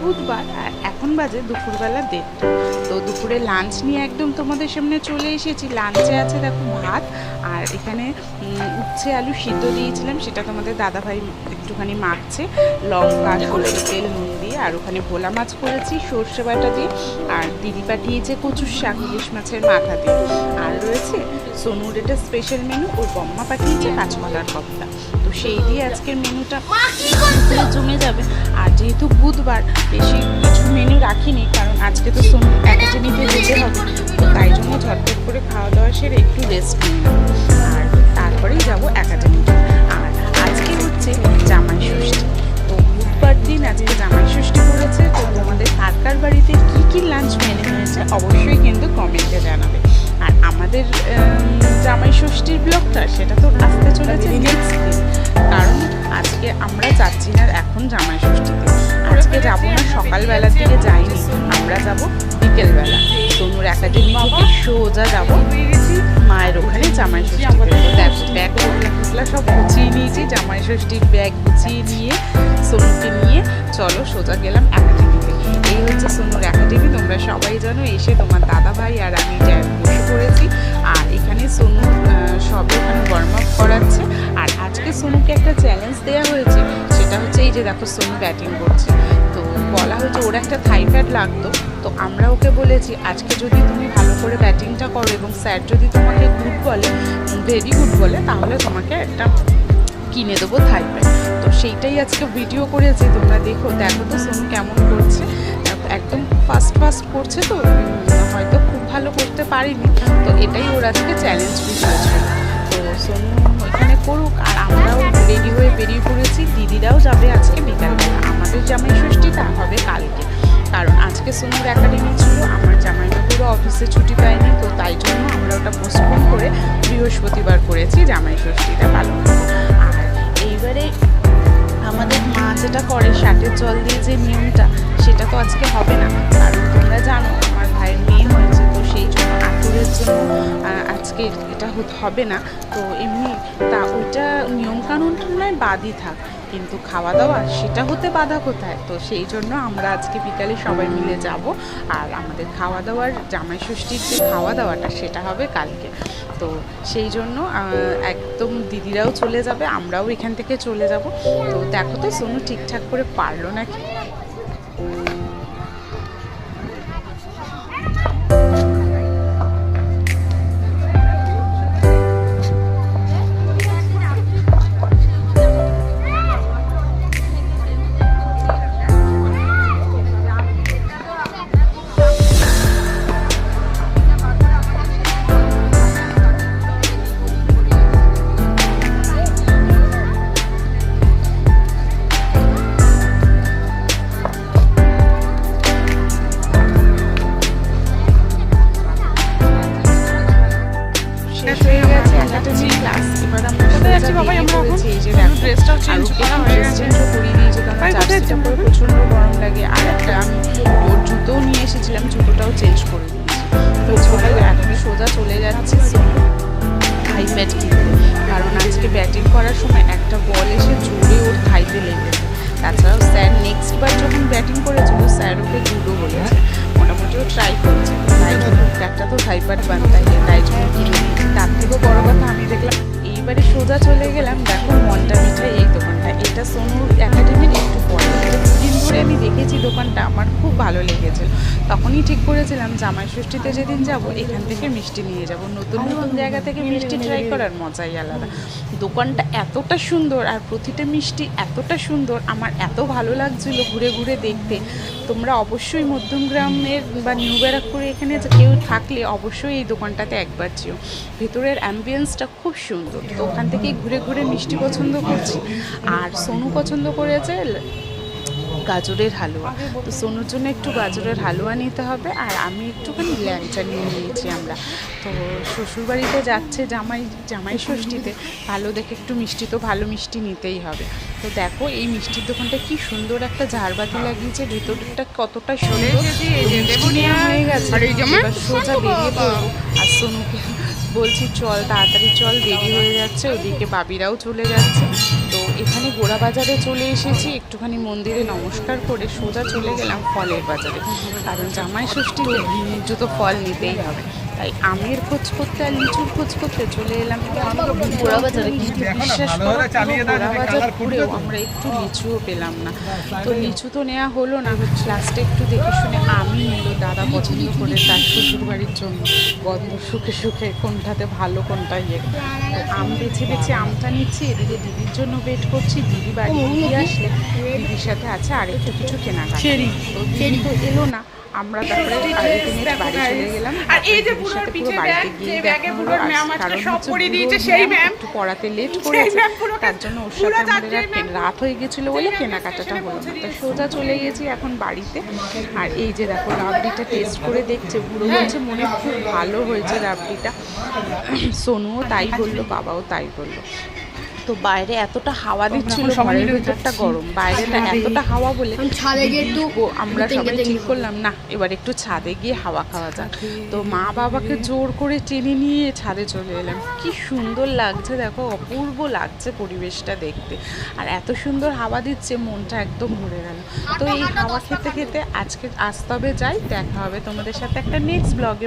বুধবার আর এখন বাজে দুপুরবেলা 1:30। তো দুপুরে লাঞ্চ নিয়ে একদম তোমাদের সামনে চলে এসেছি। লাঞ্চে আছে দেখো ভাত, আর এখানে উচ্ছে আলু সিদ্ধ দিয়েছিলাম, সেটা তোমাদের দাদাভাই একটুখানি মাখছে লঙ্কা সরষের তেল নুন দিয়ে। আর ওখানে ভোলা মাছ করেছি সর্ষে বাটা দিয়ে, আর দিদি পাঠিয়েছে কচুর শাক ইলিশ মাছের মাথা দিয়ে। আর রয়েছে সোনুর এটা স্পেশাল মেনু, ওর বম্মা পাঠিয়েছে কাঁচকলার কপ্তা। তো সেই দিয়ে আজকের মেনুটা জমে যাবে। আর যেহেতু বুধবার বেশি কিছু মেনু রাখিনি, কারণ আজকে তো সোনু একাডেমিতে যেতে হবে, তো তাই জন্য ঝটপট করে খাওয়া দাওয়া সেরে একটু রেস্ট নিয়ে নেব, আর তারপরেই যাবো একাডেমিতে। আর আজকে হচ্ছে জামাই ষষ্ঠী, তো বুধবার দিন আজকে জামাই ষষ্ঠী করেছে। তো তোমাদের কার বাড়িতে কী কী লাঞ্চ মেনু হয়েছে অবশ্যই কিন্তু কমেন্টে জানাবে। আর আমাদের জামাই ষষ্ঠীর ব্লগটা সেটা তো আসতে চলেছে নেক্সট দিন, কারণ আজকে আমরা যাচ্ছি না এখন জামাই ষষ্ঠীতে। আজকে যাবো না, সকালবেলার দিকে যাইনি, আমরা যাব বিকেলবেলা। সোনুর একাডেমি থেকে সোজা যাবো মায়ের ওখানে জামাই ষষ্ঠী। দেখো ব্যাগ টুকলা সব গুছিয়ে নিয়েছি, জামাই ষষ্ঠীর ব্যাগ গুছিয়ে নিয়ে সোনুকে নিয়ে চলো সোজা গেলাম একাডেমিতে। এই হচ্ছে সোনুর একাডেমি, তোমরা সবাই জানো। এসে তোমার দাদা ভাই আর আমি বসে পড়েছি, আর এখানে সোনু সবে ওখানে ওয়ার্ম আপ করাচ্ছে। আর আজকে সোনুকে একটা চ্যালেঞ্জ দেওয়া হয়েছে, সেটা হচ্ছে এই যে দেখো সোনু ব্যাটিং করছে, তো বলা হয়েছে ওর একটা থাই প্যাড লাগতো। তো আমরা ওকে বলেছি আজকে যদি তুমি ভালো করে ব্যাটিংটা করো এবং স্যার যদি তোমাকে গুড বলে, ভেরি গুড বলে, তাহলে তোমাকে একটা কিনে দেবো থাই প্যাড। তো সেইটাই আজকে ভিডিও করেছি, তোমরা দেখো তো সোনু কেমন করছে। একদম ফার্স্ট করছে, তো হয়তো খুব ভালো করতে পারিনি, তো এটাই ওর আজকে চ্যালেঞ্জ বিষয় ছিল। তো সোনু এখানে করুক, আর আমরাও রেডি হয়ে বেরিয়ে পড়েছি। দিদিরাও যাবে আজকে বিকালবেলা। আমাদের জামাই ষষ্ঠীটা হবে কালকে, কারণ আজকে সোনুর একাডেমি ছিল, আমার জামাইবাবুরও অফিসে ছুটি পায়নি, তো তাই জন্য আমরা ওটা পোস্টপোন করে বৃহস্পতিবার করেছি জামাই ষষ্ঠীটা পালন করব। আর এইবারে আমাদের মা যেটা করে শাকের জল দিয়ে যে নিয়মটা, সেটা তো আজকে হবে না, কারণ তোমরা জানো আমার ভাইয়ের মেয়ে হয়েছে, তো সেই জন্য আতুরের জন্য আজকে এটা হবে না। তো এমনি তা ওইটা নিয়মকানুনটা নয় বাদই থাক, কিন্তু খাওয়া দাওয়া সেটা হতে বাধা কোথায়। তো সেই জন্য আমরা আজকে বিকালে সবাই মিলে যাব, আর আমাদের খাওয়া দাওয়ার জামাই ষষ্ঠীর যে খাওয়া দাওয়াটা সেটা হবে কালকে। তো সেই জন্য একদম দিদিরাও চলে যাবে, আমরাও এখান থেকে চলে যাব। তো দেখো তো সোনু ঠিকঠাক করে পারলো নাকি। প্রচণ্ড গরম লাগে, আর একটা আমি ওর জুতোও নিয়ে এসেছিলাম, জুতোটাও চেঞ্জ করে দিয়েছি। তো এখন সোজা চলে যাচ্ছি থাই প্যাড কিনতে, কারণ আজকে ব্যাটিং করার সময় একটা বল এসে জোরে ওর থাইতে লেগেছে। তাছাড়াও স্যার নেক্সট বার যখন ব্যাটিং করেছিল স্যার ওকে দুটো বলেছে, মোটামুটি ও ট্রাই করছে, তাই জন্য একটা তো থাই প্যাড বানতে হয়, তাই জন্য কিনে দিয়েছি। তার থেকেও বড় কথা আমি দেখলাম এইবারে সোজা চলে গেলাম দেখো মন্টা মিঠাই এই দোকানটা, এটা সোনুর একাডেমির একটু পরে। দুদিন ধরে আমি দেখেছি দোকানটা, আমার খুব ভালো লেগেছিল, তখনই ঠিক করেছিলাম জামাই ষষ্ঠীতে যেদিন যাব এখান থেকে মিষ্টি নিয়ে যাব। নতুন নতুন জায়গা থেকে মিষ্টি ট্রাই করার মজাই আলাদা। দোকানটা এতটা সুন্দর আর প্রতিটা মিষ্টি এতটা সুন্দর, আমার এত ভালো লাগছিল ঘুরে ঘুরে দেখতে। তোমরা অবশ্যই মধ্যমগ্রামের বা নিউ ব্যারাকপুরে এখানে কেউ থাকলে অবশ্যই এই দোকানটাতে একবার যেও, ভেতরের অ্যাম্বিয়েন্সটা খুব সুন্দর। তো ওখান থেকেই ঘুরে ঘুরে মিষ্টি পছন্দ করছি, আর সোনু পছন্দ করেছে গাজরের হালুয়া, তো সোনুর জন্য একটু গাজরের হালুয়া নিতে হবে, আর আমি একটুখানি ল্যাংচা নিয়ে নিয়েছি আমরা। তো শ্বশুরবাড়িতে যাচ্ছে জামাই ষষ্ঠীতে, ভালো দেখে একটু মিষ্টি, তো ভালো মিষ্টি নিতেই হবে। তো দেখো এই মিষ্টির দোকানটা কি সুন্দর একটা ঝাড়বাতি লাগিয়েছে, ভেতরটা কতটা সুন্দর হয়ে গেছে। এবার সোজা বেরিয়ে পড়বো, আর সোনুকে বলছি চল তাড়াতাড়ি চল, দেরি হয়ে যাচ্ছে, ওদিকে বাবিরাও চলে যাচ্ছে। তো এখানে গোড়া বাজারে চলে এসেছি, একটুখানি মন্দিরে নমস্কার করে সোজা চলে গেলাম ফলের বাজারে, কারণ জামাই ষষ্ঠীতে কিছু তো ফল নিতেই হবে। তাই আমের খোঁজ করতে আর লিচুর খোঁজ করতে চলে এলাম গোড়া বাজারে। কিন্তু বিশ্বাস করো, গোড়া বাজার ঘুরেও আমরা একটু লিচুও পেলাম না। তো লিচু তো নেওয়া হলো না, লাস্টে একটু দেখে শুনে আমই নিল দাদা পছন্দ করে তার শ্বশুরবাড়ির জন্য, গন্ধ শুকে শুকে কোনটাতে ভালো কোনটা ইয়ে। তো আম বেছে বেছে আমটা নিচ্ছি, এদিকে দিদির জন্য ওয়েট করছি। দিদি বাড়ি দিয়ে আসলে দিদির সাথে আছে আরেকটু কিছু কেনাকাটা। তো দিদি তো এলো না, আমরা তারপরে আলটিমেট বাড়ি চলে গেলাম। আর এই যে পুরো বাড়িতে গিয়ে দেখা হলো, কারণ হচ্ছে সেই ম্যাম একটু পড়াতে লেট করেছে, তার জন্য ওর সাথে আমাদের রাত হয়ে গেছিলো বলে কেনাকাটাটা হলো না। তো সোজা চলে গেছি এখন বাড়িতে। আর এই যে দেখো রাবড়িটা টেস্ট করে দেখছে, বুড়ো বলছে মনে খুব ভালো হয়েছে রাবড়িটা। সোনুও তাই বললো, বাবাও তাই বললো। তো বাইরে এতটা হাওয়া দিচ্ছিল, ঘরের ভেতরটা গরম, বাইরেটা এতটা হাওয়া বলে আমরা সবাই ঠিক করলাম না এবার একটু ছাদে গিয়ে হাওয়া খাওয়া যাক। তো মা বাবাকে জোর করে টেনে নিয়ে ছাদে চলে এলাম। কি সুন্দর লাগছে দেখো, অপূর্ব লাগছে পরিবেশটা দেখতে, আর এত সুন্দর হাওয়া দিচ্ছে, মনটা একদম ভরে গেল। তো এই হাওয়া খেতে খেতে আজকে আসতে হবে, যাই, দেখা হবে তোমাদের সাথে একটা নেক্সট ব্লগে।